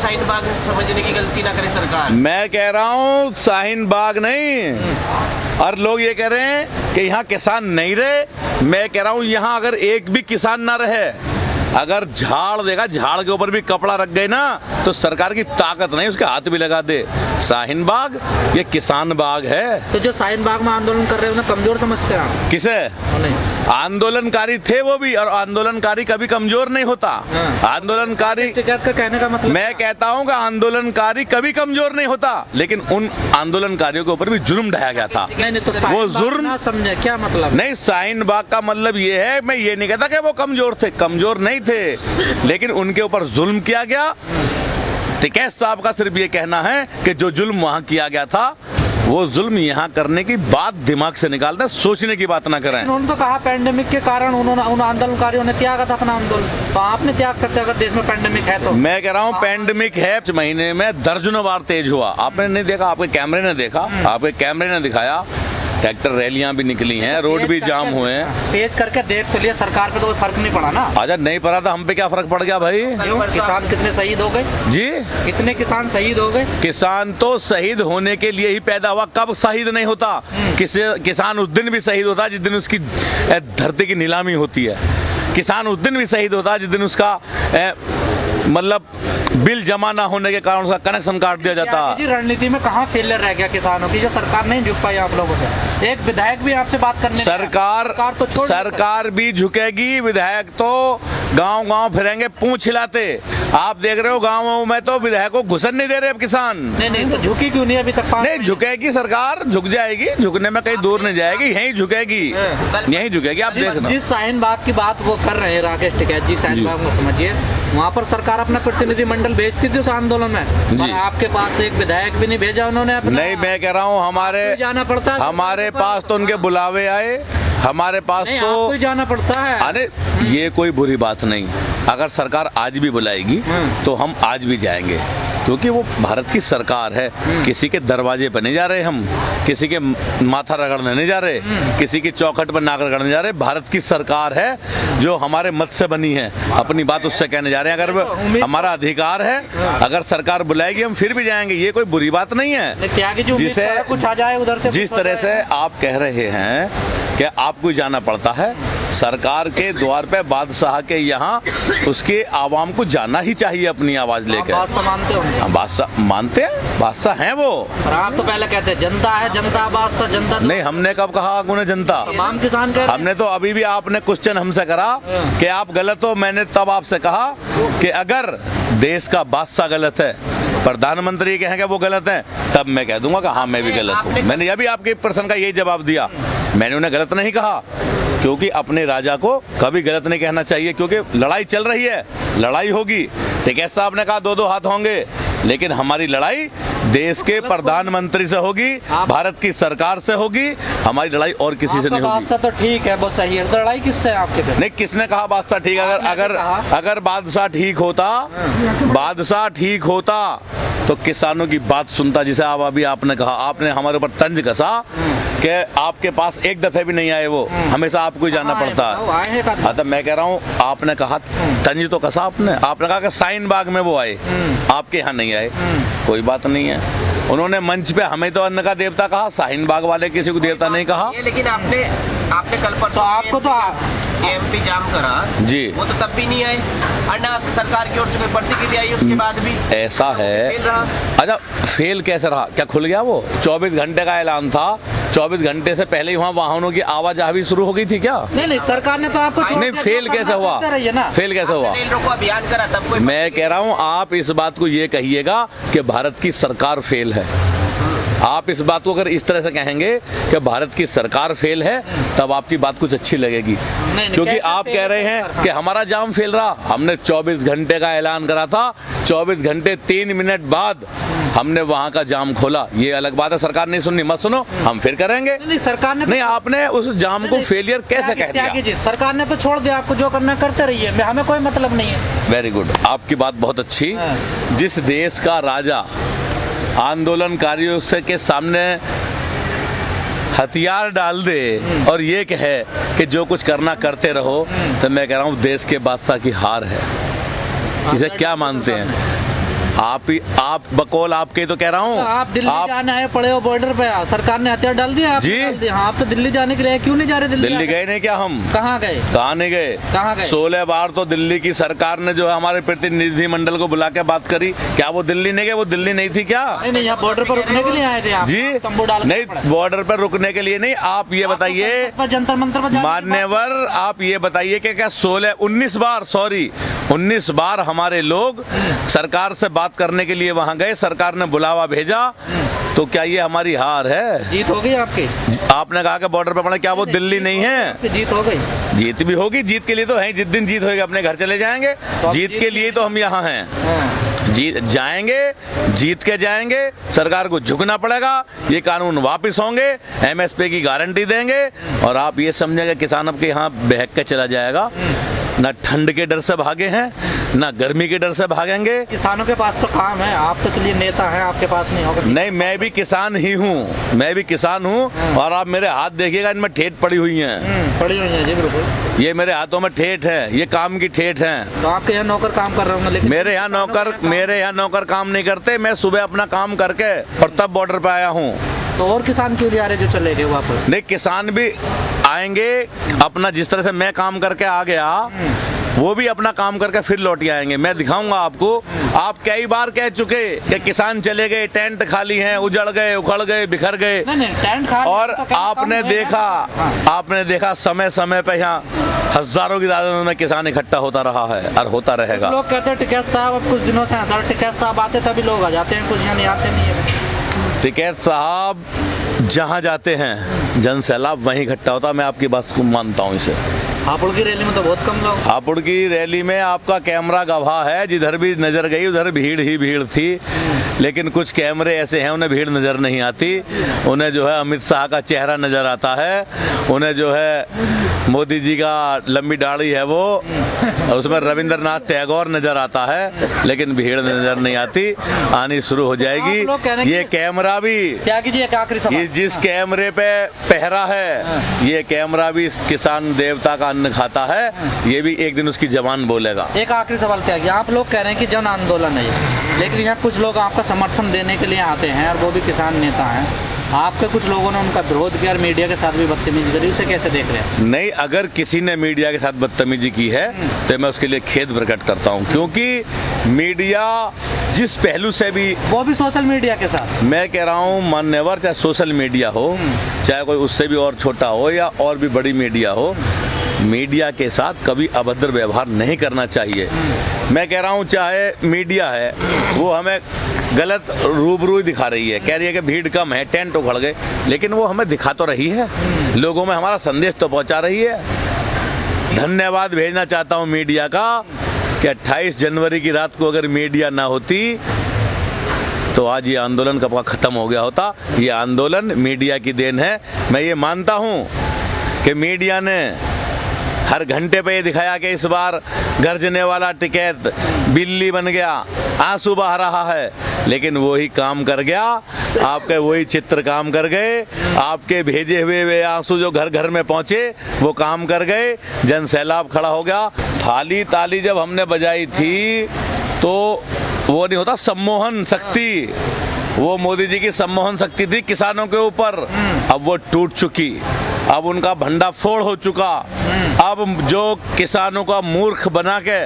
शाहीन बाग समझने की गलती ना करे सरकार। मैं कह रहा हूँ शाहीन बाग नहीं, और लोग ये कह रहे हैं कि यहाँ किसान नहीं रहे। मैं कह रहा हूँ यहाँ अगर एक भी किसान ना रहे, अगर झाड़ देगा, झाड़ के ऊपर भी कपड़ा रख गए ना, तो सरकार की ताकत नहीं उसके हाथ भी लगा दे। शाहीन बाग ये किसान बाग है। तो जो शाहीन बाग में आंदोलन कर रहे हैं उन्हें कमजोर समझते हैं आप? किसे? नहीं, आंदोलनकारी थे वो भी, और आंदोलनकारी कभी कमजोर नहीं होता। आंदोलनकारी, टिकैत का कहने का मतलब, मैं कहता हूं कि आंदोलनकारी कभी कमजोर नहीं होता, लेकिन उन आंदोलनकारियों के ऊपर भी जुल्म ढाया गया था। नहीं, तो वो जुर्म ना समझे क्या मतलब? नहीं, शाहीन बाग का मतलब ये है, मैं ये नहीं कहता कि वो कमजोर थे, कमजोर नहीं थे, लेकिन उनके ऊपर जुल्म किया गया। टिकैत साहब का सिर्फ ये कहना है कि जो जुल्म वहां किया गया था, वो जुल्म यहाँ करने की बात दिमाग से निकाल दें, सोचने की बात ना करें। उन्होंने तो कहा पैंडेमिक के कारण उन आंदोलनकारियों ने त्यागा था अपना आंदोलन, तो आपने त्याग सकते अगर देश में पैंडेमिक है तो? मैं कह रहा हूँ पैंडेमिक है, महीने में दर्जनों बार तेज हुआ। आपने नहीं देखा? आपके कैमरे ने देखा, आपके कैमरे ने दिखाया। ट्रैक्टर रैलियां भी निकली हैं, रोड भी जाम हुए हैं। तेज करके देख तो लिया, सरकार पे तो कोई फर्क नहीं पड़ा ना। आजा नहीं पड़ा था, हम पे क्या फर्क पड़ गया भाई? किसान कितने शहीद हो गए जी? कितने किसान शहीद हो गए? किसान तो शहीद होने के लिए ही पैदा हुआ, कब शहीद नहीं होता? किसान उस दिन भी शहीद होता जिस दिन उसकी धरती की नीलामी होती है। किसान उस दिन भी शहीद होता जिस दिन उसका मतलब बिल जमा ना होने के कारण उसका कनेक्शन काट दिया जाता। जी रणनीति में कहाँ फेलियर रह गया किसानों की, जो सरकार नहीं झुक पाई आप लोगों से? एक विधायक भी आपसे बात करने सरकार भी झुकेगी, विधायक तो गांव-गांव फिरेंगे पूंछ हिलाते। आप देख रहे हो गाँवों में तो विधायकों को घुसन नहीं दे रहे अब किसान। नहीं, तो झुकी क्यों नहीं अभी तक? नहीं झुकेगी, सरकार झुक जाएगी, झुकने में कहीं दूर नहीं जाएगी, यहीं झुकेगी, यहीं झुकेगी। आप देखना, जिस शाहीन बाग की बात वो कर रहे हैं राकेश टिकैत जी, शाहीन बाग में समझिए, वहाँ पर सरकार अपना प्रतिनिधिमंडल भेजती थी उस आंदोलन में, और आपके पास तो एक विधायक भी नहीं भेजा उन्होंने अपना। नहीं, मैं कह रहा हूँ हमारे जाना पड़ता है, हमारे पास तो उनके बुलावे आए, हमारे पास तो जाना पड़ता है। अरे ये कोई बुरी बात नहीं, अगर सरकार आज भी बुलाएगी तो हम आज भी जाएंगे, क्योंकि वो भारत की सरकार है। किसी के दरवाजे पर नहीं जा रहे हम, किसी के माथा रगड़ने नहीं जा रहे, किसी की चौखट पर नाक रगड़ने जा रहे। भारत की सरकार है जो हमारे मत से बनी है, अपनी बात उससे कहने जा रहे हैं। अगर हमारा अधिकार है, अगर सरकार बुलाएगी हम फिर भी जाएंगे, ये कोई बुरी बात नहीं है। जिसे कुछ आ जाए उधर से, जिस तरह से आप कह रहे हैं कि आपको जाना पड़ता है सरकार के द्वार पे, बादशाह के यहाँ, उसके आवाम को जाना ही चाहिए अपनी आवाज लेकर। बादशाह मानते हो? बादशाह मानते हैं, बादशाह हैं वो। आप तो पहले कहते हैं जनता है, जनता बादशाह, जनता तो नहीं, हमने कब कहा उन्हें जनता? तमाम किसान कह रहे हैं। हमने तो अभी भी, आपने क्वेश्चन हमसे करा कि आप गलत हो, मैंने तब आपसे कहा कि अगर देश का बादशाह गलत है, प्रधानमंत्री कहेंगे वो गलत है, तब मैं कह दूंगा कि हाँ मैं भी गलत हूँ। मैंने अभी आपके प्रश्न का यही जवाब दिया, मैंने उन्हें गलत नहीं कहा, क्योंकि अपने राजा को कभी गलत नहीं कहना चाहिए, क्योंकि लड़ाई चल रही है, लड़ाई होगी। टिकैत साहब ने कहा 2-2 हाथ होंगे, लेकिन हमारी लड़ाई देश के प्रधानमंत्री से होगी, भारत की सरकार से होगी, हमारी लड़ाई और किसी से नहीं होगी। बादशाह तो ठीक है, वो सही है, तो लड़ाई किससे है आपके पे? नहीं, किसने कहा बादशाह ठीक है? अगर बादशाह ठीक होता, बादशाह ठीक होता तो किसानों की बात सुनता। जिसे अभी आपने कहा, आपने हमारे ऊपर तंज कसा कि आपके पास एक दफे भी नहीं आए, वो हमेशा आपको ही जाना पड़ता है। हाँ, तो मैं कह रहा हूँ, आपने कहा तंज तो कसा आपने कहा कि शाहीन बाग में वो आए, आपके यहाँ नहीं आए, कोई बात नहीं है। उन्होंने मंच पे हमें तो अन्न का देवता कहा, शाहीन बाग वाले किसी को देवता नहीं कहा। लेकिन आपने कल पर तो आपको तो एमपी जाम करा जी, वो तो तब भी नहीं आए, और ना सरकार की ओर से कोई प्रतिक्रिया आई उसके बाद भी। ऐसा है, अच्छा फेल कैसे रहा? क्या खुल गया वो? 24 घंटे का ऐलान था, 24 घंटे से पहले ही वहाँ वाहनों की आवाजाही शुरू हो गई थी क्या? नहीं, सरकार ने तो आपको नहीं, फेल कैसे हुआ? फेल कैसे हुआ? अभियान करा तब कोई। मैं कह रहा हूँ, आप इस बात को ये कहिएगा कि भारत की सरकार फेल है। आप इस बात को अगर इस तरह से कहेंगे कि भारत की सरकार फेल है, तब आपकी बात कुछ अच्छी लगेगी। क्योंकि आप कह रहे हैं कि हमारा जाम फेल रहा, हमने 24 घंटे का ऐलान करा था, 24 घंटे 3 मिनट बाद हमने वहाँ का जाम खोला, ये अलग बात है। सरकार नहीं सुननी, मत सुनो, हम फिर करेंगे। नहीं, सरकार ने नहीं, आपने उस जाम को फेलियर कैसे कह दिया? सरकार ने तो छोड़ दिया, आपको जो करना करते रहिए, हमें कोई मतलब नहीं है। वेरी गुड, आपकी बात बहुत अच्छी। जिस देश का राजा आंदोलनकारियों से के सामने हथियार डाल दे और ये कहे कि जो कुछ करना करते रहो, तो मैं कह रहा हूँ देश के बादशाह की हार है। इसे क्या मानते हैं? आप बकौल आपके तो कह रहा हूँ। आप दिल्ली जाने आए पड़े हो बॉर्डर पे, सरकार ने हथियार डाल दिया जी। आप तो दिल्ली जाने के लिए क्यों नहीं जा रहे? दिल्ली गए नहीं क्या हम? कहाँ गए? कहाँ नहीं गए? कहाँ गए? 16 बार तो दिल्ली की सरकार ने जो है हमारे प्रतिनिधि मंडल को बुला के बात करी। क्या वो दिल्ली नहीं गए? वो दिल्ली नहीं थी क्या? नहीं, यहाँ बॉर्डर पर रुकने के लिए आए थे आप? जी तंबू डाल नहीं, बॉर्डर पर रुकने के लिए नहीं। आप ये बताइए जंतर मंतर पर मान्यवर, आप ये बताइए कि क्या 19 बार हमारे लोग सरकार से बात करने के लिए वहां गए, सरकार ने बुलावा भेजा, तो क्या ये हमारी हार है? जीत हो गई आपकी? आपने कहा कि बॉर्डर पे पड़े, क्या वो दिल्ली नहीं है? जीत हो गई। जीत भी होगी, जीत के लिए तो है, जिस दिन जीत होगी अपने घर चले जाएंगे। जीत के लिए तो हम यहाँ हैं। जीत जाएंगे, जीत के जाएंगे, सरकार को झुकना पड़ेगा, ये कानून वापस होंगे, MSP की गारंटी देंगे, और आप ये समझेंगे किसान अब के यहाँ बहक के चला जाएगा। ना ठंड के डर से भागे हैं, ना गर्मी के डर से भागेंगे। किसानों के पास तो काम है, आप तो चलिए नेता हैं, आपके पास नहीं होगा। नहीं, मैं भी किसान ही हूँ, मैं भी किसान हूँ, और आप मेरे हाथ देखिएगा, इनमें ठेठ पड़ी हुई हैं। पड़ी हुई हैं जी, बिल्कुल। ये मेरे हाथों में ठेठ है, ये काम की ठेठ है। तो आपके यहाँ नौकर काम कर रहे होंगे? लेकिन मेरे यहाँ नौकर काम नहीं करते। मैं सुबह अपना काम करके और तब बॉर्डर पे आया हूँ। तो और किसान क्यों नहीं आ रहे जो चले गए वापस? नहीं, किसान भी आएंगे, अपना जिस तरह से मैं काम करके आ गया, वो भी अपना काम करके फिर लौट आएंगे। मैं दिखाऊंगा आपको। आप कई बार कह चुके कि किसान चले गए, टेंट खाली हैं, उजड़ गए, उखड़ गए, बिखर गए। टेंट खाली, और आपने देखा समय समय पे यहाँ हजारों की तादाद में किसान इकट्ठा होता रहा है और होता रहेगा। लोग कहते हैं टिकैत साहब अब कुछ दिनों से टिकैत साहब आते तभी लोग आ जाते हैं, कुछ यहाँ नहीं आते नहीं है। टिकैत साहब जहाँ जाते हैं जन सैलाब वहीं इकट्ठा होता, मैं आपकी बात को मानता हूँ। इसे हापुड़ की रैली में तो बहुत कम लोग। हापुड़ की रैली में आपका कैमरा गवाह है, जिधर भी नजर गई उधर भीड़ ही भीड़ थी। लेकिन कुछ कैमरे ऐसे हैं उन्हें भीड़ नजर नहीं आती, उन्हें जो है अमित शाह का चेहरा नजर आता है, उन्हें जो है मोदी जी का लंबी दाढ़ी है वो, और उसमें रविंद्रनाथ टैगोर नजर आता है, लेकिन भीड़ नजर नहीं आती। आनी शुरू हो जाएगी। ये कैमरा भी क्या कीजिए, आखिरी सवाल, जिस कैमरे पे पहरा है, ये कैमरा भी किसान देवता का अन्न खाता है, ये भी एक दिन उसकी जबान बोलेगा। एक आखिरी सवाल क्या है, आप लोग कह रहे हैं कि जन आंदोलन है, लेकिन यहाँ कुछ लोग आपका समर्थन देने के लिए आते हैं और वो भी किसान नेता हैं। आपके कुछ लोगों ने उनका विरोध किया और मीडिया के साथ भी बदतमीजी करी, उसे कैसे देख रहे हैं? नहीं, अगर किसी ने मीडिया के साथ बदतमीजी की है तो मैं उसके लिए खेद प्रकट करता हूं, क्योंकि मीडिया जिस पहलू से भी, वो भी सोशल मीडिया के साथ, मैं कह रहा हूं मान्यवर, चाहे सोशल मीडिया हो, चाहे कोई उससे भी और छोटा हो या और भी बड़ी मीडिया हो, मीडिया के साथ कभी अभद्र व्यवहार नहीं करना चाहिए। मैं कह रहा हूं चाहे मीडिया है वो हमें गलत रूबरू दिखा रही है, कह रही है कि भीड़ कम है, टेंट उखड़ गए, लेकिन वो हमें दिखा तो रही है, लोगों में हमारा संदेश तो पहुंचा रही है। धन्यवाद भेजना चाहता हूं मीडिया का कि 28 जनवरी की रात को अगर मीडिया ना होती तो आज ये आंदोलन कब खत्म हो गया होता। ये आंदोलन मीडिया की देन है। मैं ये मानता हूं कि मीडिया ने हर घंटे पे ये दिखाया कि इस बार गरजने वाला टिकैत बिल्ली बन गया, आंसू बहा रहा है, लेकिन वही काम कर गया, आपके वही चित्र काम कर गए, आपके भेजे हुए वे आंसू जो घर घर में पहुंचे वो काम कर गए, जन सैलाब खड़ा हो गया। थाली ताली जब हमने बजाई थी तो वो नहीं होता सम्मोहन शक्ति, वो मोदी जी की सम्मोहन शक्ति थी किसानों के ऊपर, अब वो टूट चुकी, अब उनका भंडा फोड़ हो चुका। अब जो किसानों का मूर्ख बना के,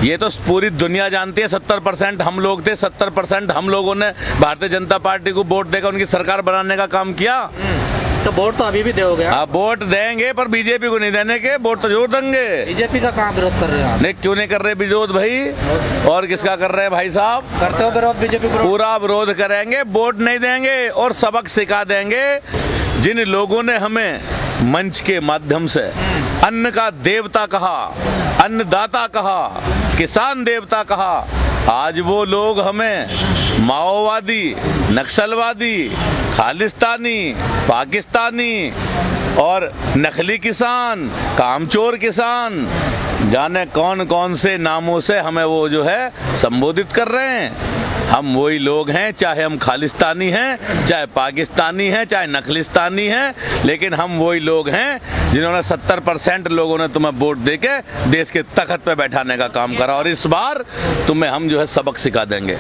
ये तो पूरी दुनिया जानती है 70% हम लोग थे, 70% हम लोगों ने भारतीय जनता पार्टी को वोट देकर उनकी सरकार बनाने का काम किया। तो वोट तो अभी भी दोगे? हाँ, वोट देंगे, पर बीजेपी को नहीं देने के, वोट तो जरूर देंगे। बीजेपी का कहाँ विरोध कर रहे हैं? नहीं, क्यों नहीं कर रहे विरोध भाई? और किसका कर रहे हैं भाई साहब? करते हो विरोध? बीजेपी पूरा विरोध करेंगे, वोट नहीं देंगे और सबक सिखा देंगे। जिन लोगों ने हमें मंच के माध्यम से अन्न का देवता कहा, अन्नदाता कहा, किसान देवता कहा, आज वो लोग हमें माओवादी, नक्सलवादी, खालिस्तानी, पाकिस्तानी और नकली किसान, कामचोर किसान, जाने कौन कौन से नामों से हमें वो जो है संबोधित कर रहे हैं। हम वही लोग हैं, चाहे हम खालिस्तानी हैं, चाहे पाकिस्तानी हैं, चाहे नखलिस्तानी हैं, लेकिन हम वही लोग हैं जिन्होंने 70% लोगों ने तुम्हें वोट देके देश के तख्त पे बैठाने का काम करा, और इस बार तुम्हें हम जो है सबक सिखा देंगे।